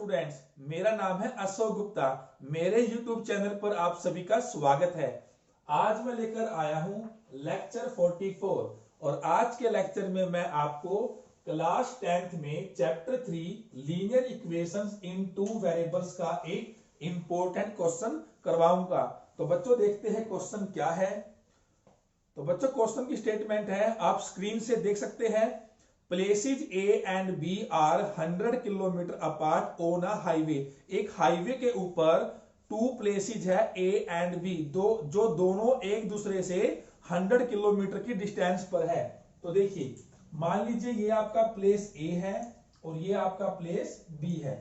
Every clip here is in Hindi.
स्टूडेंट्स, मेरा नाम है अशोक गुप्ता। मेरे YouTube चैनल पर आप सभी का स्वागत है। आज मैं लेकर आया हूं लेक्चर 44 और आज के लेक्चर में मैं आपको क्लास 10th में चैप्टर 3 लीनियर इक्वेशंस इन टू वेरिएबल्स का एक इंपॉर्टेंट क्वेश्चन करवाऊंगा। तो बच्चों देखते हैं क्वेश्चन क्या है। तो बच्चों क्वेश्चन की स्टेटमेंट है, आप स्क्रीन से देख सकते हैं। Places A and B are 100 kilometer apart on a highway. एक हाईवे के ऊपर टू प्लेसेज है ए एंड बी, जो दोनों एक दूसरे से 100 किलोमीटर की डिस्टेंस पर है। तो देखिए, मान लीजिए ये आपका प्लेस ए है और ये आपका प्लेस बी है।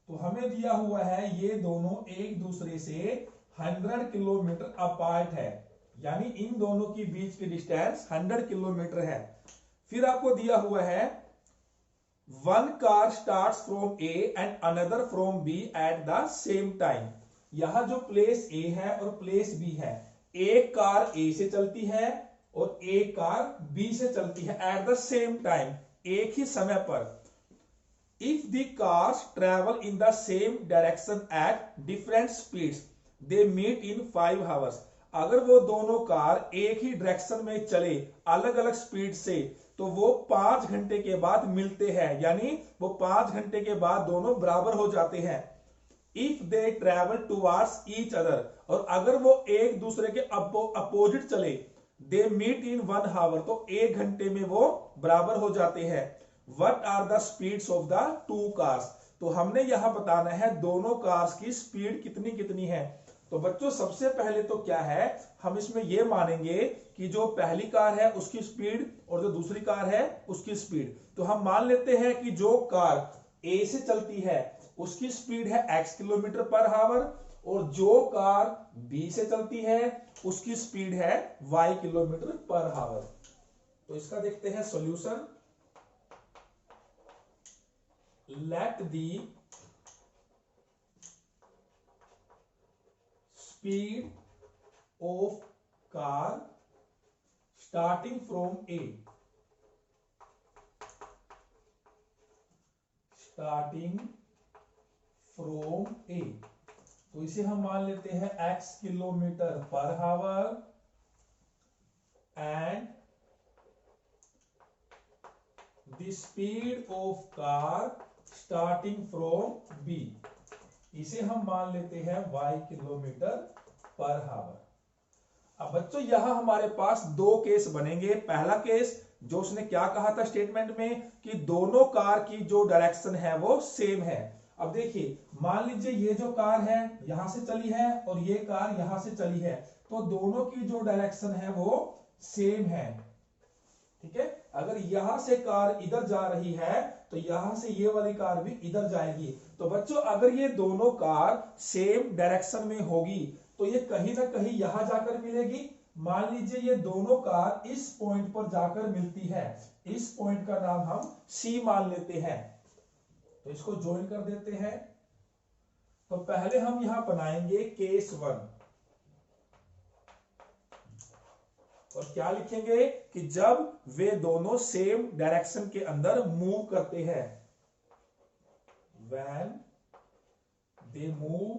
तो हमें दिया हुआ है ये दोनों एक दूसरे से 100 किलोमीटर अपार्ट है, यानी इन दोनों के बीच की डिस्टेंस 100 किलोमीटर है। फिर आपको दिया हुआ है one car starts from A and another from B at the same time. यहां जो प्लेस ए है और प्लेस बी है, एक कार ए से चलती है और एक कार बी से चलती है एट द सेम टाइम, एक ही समय पर। If the cars travel in the same direction at different speeds they meet in 5 hours. अगर वो दोनों कार एक ही डायरेक्शन में चले अलग अलग स्पीड से, तो वो 5 घंटे के बाद मिलते हैं, यानी वो 5 घंटे के बाद दोनों बराबर हो जाते हैं। If they travel towards each other, और अगर वो एक दूसरे के अपोजिट चले, दे मीट इन 1 आवर, तो 1 घंटे में वो बराबर हो जाते हैं। What are the speeds of the two cars. तो हमने यहां बताना है दोनों कार्स की स्पीड कितनी कितनी है। तो बच्चों सबसे पहले तो क्या है, हम इसमें यह मानेंगे कि जो पहली कार है उसकी स्पीड और जो दूसरी कार है उसकी स्पीड। तो हम मान लेते हैं कि जो कार ए से चलती है उसकी स्पीड है x किलोमीटर पर आवर, और जो कार बी से चलती है उसकी स्पीड है y किलोमीटर पर आवर। तो इसका देखते हैं solution. Let the speed of car starting from A, तो इसे हम मान लेते हैं x kilometre per hour and the speed of car starting from B, इसे हम मान लेते हैं y किलोमीटर पर आवर। अब बच्चों यहां हमारे पास दो केस बनेंगे। पहला केस जो उसने क्या कहा था स्टेटमेंट में कि दोनों कार की जो डायरेक्शन है वो सेम है। अब देखिए, मान लीजिए ये जो कार है यहां से चली है और ये कार यहां से चली है, तो दोनों की जो डायरेक्शन है वो सेम है। ठीक है, अगर यहां से कार इधर जा रही है तो यहां से ये वाली कार भी इधर जाएगी। तो बच्चों अगर ये दोनों कार सेम डायरेक्शन में होगी तो ये कहीं ना कहीं यहां जाकर मिलेगी। मान लीजिए ये दोनों कार इस पॉइंट पर जाकर मिलती है, इस पॉइंट का नाम हम C मान लेते हैं। तो इसको ज्वाइन कर देते हैं। तो पहले हम यहां बनाएंगे केस 1 और क्या लिखेंगे कि जब वे दोनों सेम डायरेक्शन के अंदर मूव करते हैं, when they move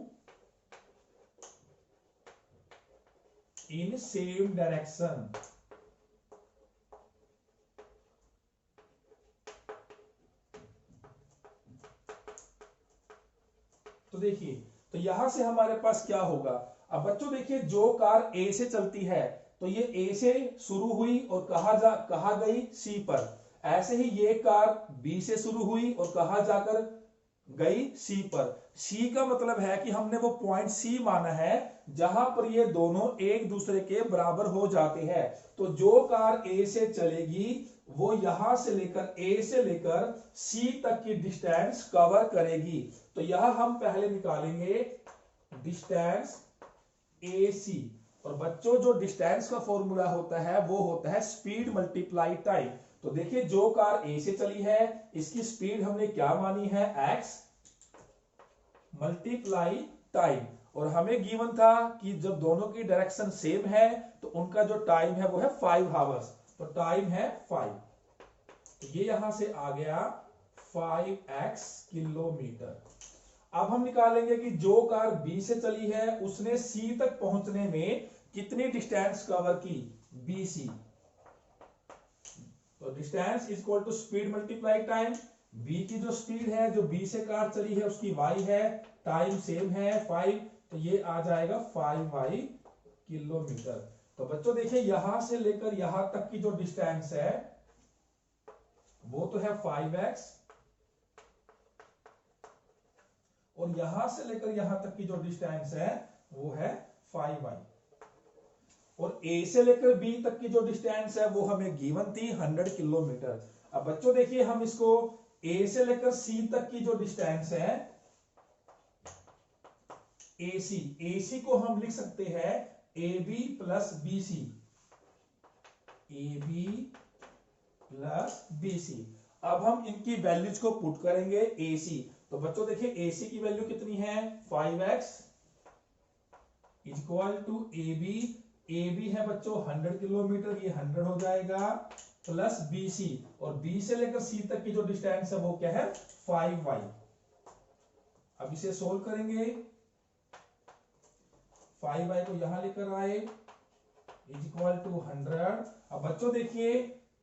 in same direction। तो देखिए, तो यहां से हमारे पास क्या होगा। अब बच्चों देखिए, जो कार ए से चलती है तो ये ए से शुरू हुई और कहा गई सी पर। ऐसे ही ये कार बी से शुरू हुई और कहा जाकर गई सी पर। सी का मतलब है कि हमने वो पॉइंट सी माना है जहां पर ये दोनों एक दूसरे के बराबर हो जाते हैं। तो जो कार ए से चलेगी वो यहां से लेकर ए से लेकर सी तक की डिस्टेंस कवर करेगी। तो यहां हम पहले निकालेंगे डिस्टेंस ए सी। और बच्चों जो डिस्टेंस का फॉर्मूला होता है वो होता है स्पीड मल्टीप्लाई टाइम। तो देखिए, जो कार ए से चली है इसकी स्पीड हमने क्या मानी है, x मल्टीप्लाई टाइम। और हमें गिवन था कि जब दोनों की डायरेक्शन सेम है तो उनका जो टाइम है वो है 5 आवर्स। तो टाइम है 5, तो ये यहां से आ गया 5x किलोमीटर। अब हम निकालेंगे कि जो कार B से चली है उसने C तक पहुंचने में कितनी डिस्टेंस कवर की, BC। तो distance is equal to speed multiply time. B की जो स्पीड है, जो B से कार चली है उसकी y है, टाइम सेम है 5, तो ये आ जाएगा 5y किलोमीटर। तो बच्चों देखिए यहां से लेकर यहां तक की जो डिस्टेंस है वो तो है 5x, और यहां से लेकर यहां तक की जो डिस्टेंस है वो है 5y, और A से लेकर B तक की जो डिस्टेंस है वो हमें गिवन थी 100 किलोमीटर। अब बच्चों देखिए हम इसको A से लेकर C तक की जो डिस्टेंस है AC को हम लिख सकते हैं AB plus BC, AB plus BC। अब हम इनकी वैल्यूज को पुट करेंगे AC। तो बच्चों देखिए AC की वैल्यू कितनी है, 5x is equal to AB है बच्चों 100 किलोमीटर, ये 100 हो जाएगा, प्लस BC, और B से लेकर C तक की जो डिस्टेंस है वो क्या है 5y। अब इसे सोल्व करेंगे, 5y को यहां लेकर आए इज इक्वल टू 100। अब बच्चों देखिए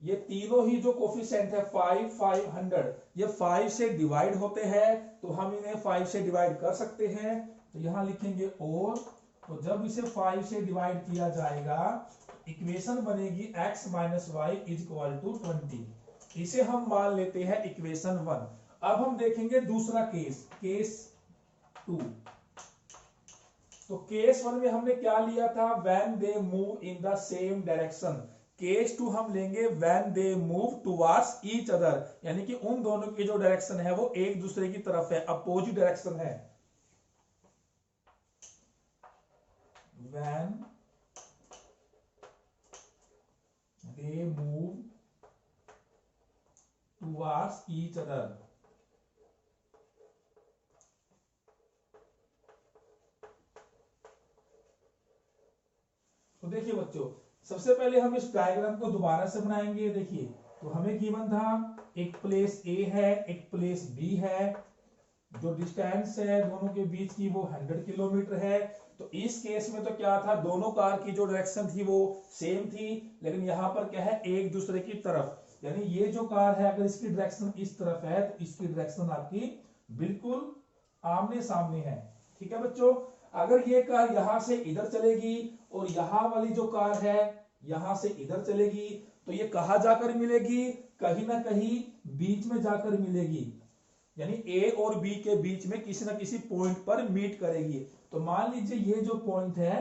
ये तीनों ही जो कोफिशिएंट है 5, 500, ये 5 से डिवाइड होते हैं, तो हम इन्हें 5 से डिवाइड कर सकते हैं। तो यहां लिखेंगे और, तो जब इसे 5 से डिवाइड किया जाएगा इक्वेशन बनेगी x minus y is equal to 20। इसे हम मान लेते हैं इक्वेशन 1। अब हम देखेंगे दूसरा केस 2। तो केस 1 में हमने क्या लिया था, when they move in the same direction. Case 2 हम लेंगे when they move towards each other, यानी कि उन दोनों की जो डायरेक्शन है वो एक दूसरे की तरफ है, अपोजिट डायरेक्शन है। When they move towards each other. तो देखिए बच्चों सबसे पहले हम इस डायग्राम को दोबारा से बनाएंगे। देखिए तो हमें गिवन था एक प्लेस A है, एक प्लेस B है, जो डिस्टेंस है दोनों के बीच की वो 100 किलोमीटर है। तो इस केस में तो क्या था, दोनों कार की जो डायरेक्शन थी वो सेम थी, लेकिन यहाँ पर क्या है एक दूसरे की तरफ, यानी ये जो कार है अगर इसकी डायरेक्शन इस तरफ है तो इसकी डायरेक्शन आपकी बिल्कुल आमने सामने है। ठीक है बच्चों, अगर ये कार यहां से इधर चलेगी और यहां वाली जो कार है यहां से इधर चलेगी, तो ये कहां जाकर मिलेगी, कहीं ना कहीं बीच में जाकर मिलेगी, यानी A और B के बीच में किसी ना किसी पॉइंट पर मीट करेगी। तो मान लीजिए ये जो पॉइंट है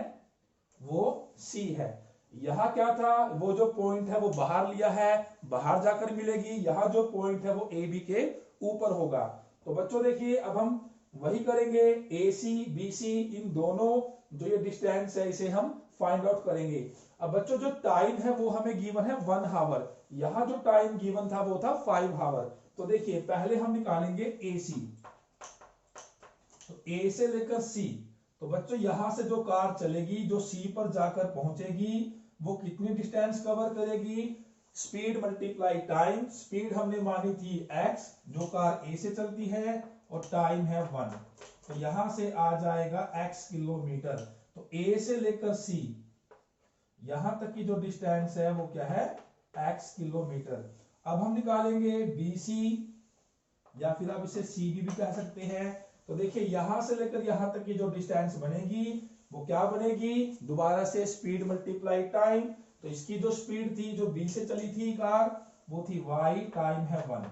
वो C है, यहां क्या था, वो जो पॉइंट है वो बाहर लिया है, बाहर जाकर मिलेगी, यहां जो पॉइंट है वो AB के ऊपर होगा। तो बच्चों देखिए अब हम वही करेंगे, AC BC इन दोनों जो ये डिस्टेंस है इसे हम फाइंड आउट करेंगे। अब बच्चों जो टाइम है वो हमें गिवन है 1 हावर, यहां जो टाइम गिवन था वो था 5 हावर। तो देखिए पहले हम निकालेंगे AC, तो A से लेकर C। तो बच्चों यहां से जो कार चलेगी जो C पर जाकर पहुंचेगी वो कितनी डिस्टेंस कवर करेगी, स्पीड मल्टीप्लाई टाइम। स्पीड हमने मानी थी x, जो कार A से चलती है, और टाइम है 1, तो यहां से आ जाएगा x किलोमीटर। तो A से लेकर C यहां तक की जो डिस्टेंस है वो क्या है, x किलोमीटर। अब हम निकालेंगे BC, या फिर आप इसे CB भी कह सकते हैं। तो देखिए यहां से लेकर यहां तक की जो डिस्टेंस बनेगी वो क्या बनेगी, दोबारा से स्पीड मल्टीप्लाई टाइम। तो इसकी जो स्पीड थी जो B से चली थी कार वो थी y, टाइम है 1,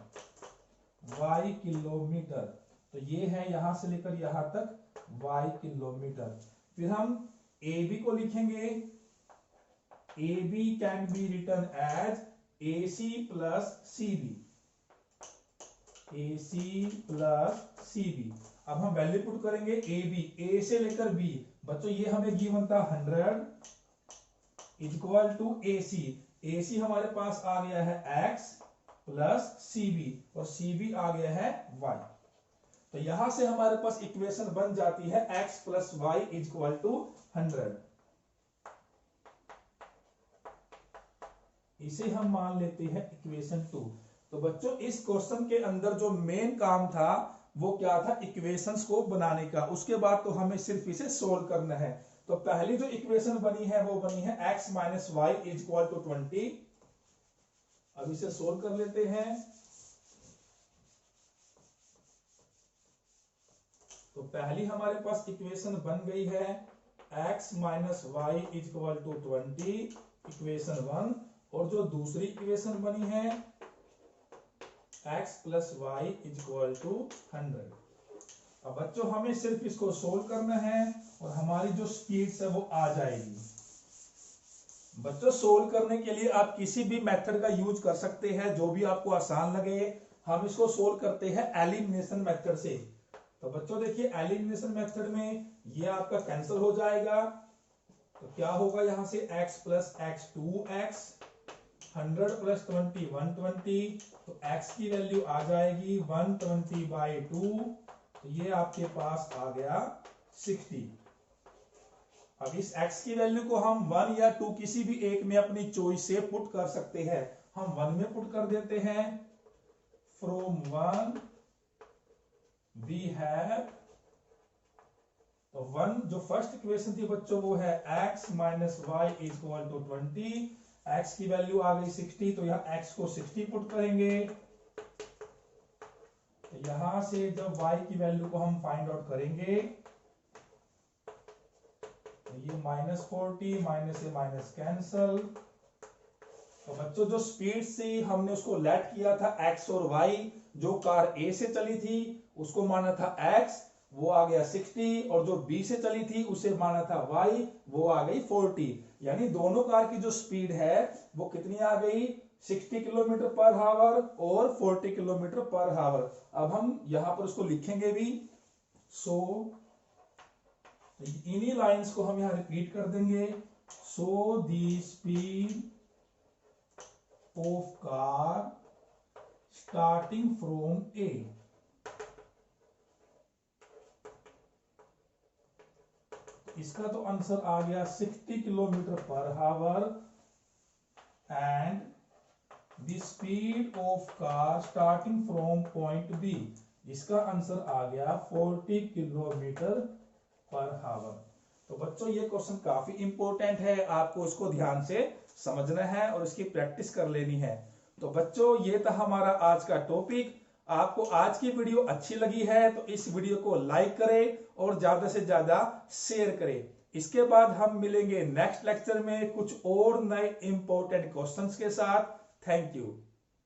y किलोमीटर। तो ये है यहां से लेकर यहां तक y किलोमीटर। फिर हम AB को लिखेंगे, AB can be written as AC plus CB, AC plus CB। अब हम वैल्यू पुट करेंगे AB, A से लेकर B। बच्चों ये हमें गिवन था 100 is equal to AC, AC हमारे पास आ गया है x प्लस CB, और CB आ गया है y। तो यहां से हमारे पास इक्वेशन बन जाती है x plus y is equal to 100। इसे हम मान लेते हैं इक्वेशन 2। तो बच्चों इस क्वेश्चन के अंदर जो मेन काम था वो क्या था, इक्वेशंस को बनाने का। उसके बाद तो हमें सिर्फ इसे सोल्व करना है। तो पहली जो इक्वेशन बनी है वो बनी है x minus y is equal to 20। अब इसे सोल्व कर लेते हैं। तो पहली हमारे पास इक्वेशन बन गई है x minus y is equal to 20, equation 1। और जो दूसरी इक्वेशन बनी है x plus y is equal to 100। अब बच्चों हमें सिर्फ इसको सोल्व करना है और हमारी जो स्पीड्स है वो आ जाएगी। बच्चों सोल्व करने के लिए आप किसी भी मेथड का यूज कर सकते हैं, जो भी आपको आसान लगे। हम इसको सोल्व करते हैं एलिमिनेशन मेथड से। तो बच्चों देखिए एलिमिनेशन मेथड में ये आपका कैंसिल हो जाएगा। तो क्या होगा, यहां से x plus x 2x, 100 plus 20 120। तो x की वैल्यू आ जाएगी 120/2। तो ये आपके पास आ गया 60। अब इस x की वैल्यू को हम 1 या 2 किसी भी एक में अपनी चॉइस से पुट कर सकते हैं। हम 1 में पुट कर देते हैं। फ्रॉम 1 वी हैव, तो 1 जो फर्स्ट इक्वेशन थी बच्चों वो है x minus y is equal to 20। x की वैल्यू आ गई 60, तो यहाँ x को 60 पुट करेंगे। तो यहां से जब y की वैल्यू को हम फाइंड आउट करेंगे तो ये -40 माइनस से माइनस कैंसल। तो बच्चों जो स्पीड से हमने उसको लेट किया था x और y, जो कार A से चली थी उसको माना था x, वो आ गया 60। और जो B से चली थी उसे माना था y, वो आ गई 40। यानी दोनों कार की जो स्पीड है वो कितनी आ गई, 60 किलोमीटर पर हावर और 40 किलोमीटर पर हावर। अब हम यहां पर उसको लिखेंगे भी। सो इन्हीं लाइंस को हम यहां रिपीट कर देंगे। So the speed of car starting from A, इसका तो आंसर आ गया 60 kilometre per hour. And the speed of car starting from point B, इसका आंसर आ गया 40 किलोमीटर पर हावर। तो बच्चों ये क्वेश्चन काफी इंपॉर्टेंट है, आपको इसको ध्यान से समझना है और इसकी प्रैक्टिस कर लेनी है। तो बच्चों ये था हमारा आज का टॉपिक। आपको आज की वीडियो अच्छी लगी है तो इस वीडियो को लाइक करें और ज्यादा से ज्यादा शेयर करें। इसके बाद हम मिलेंगे नेक्स्ट लेक्चर में कुछ और नए इंपॉर्टेंट क्वेश्चंस के साथ। Thank you.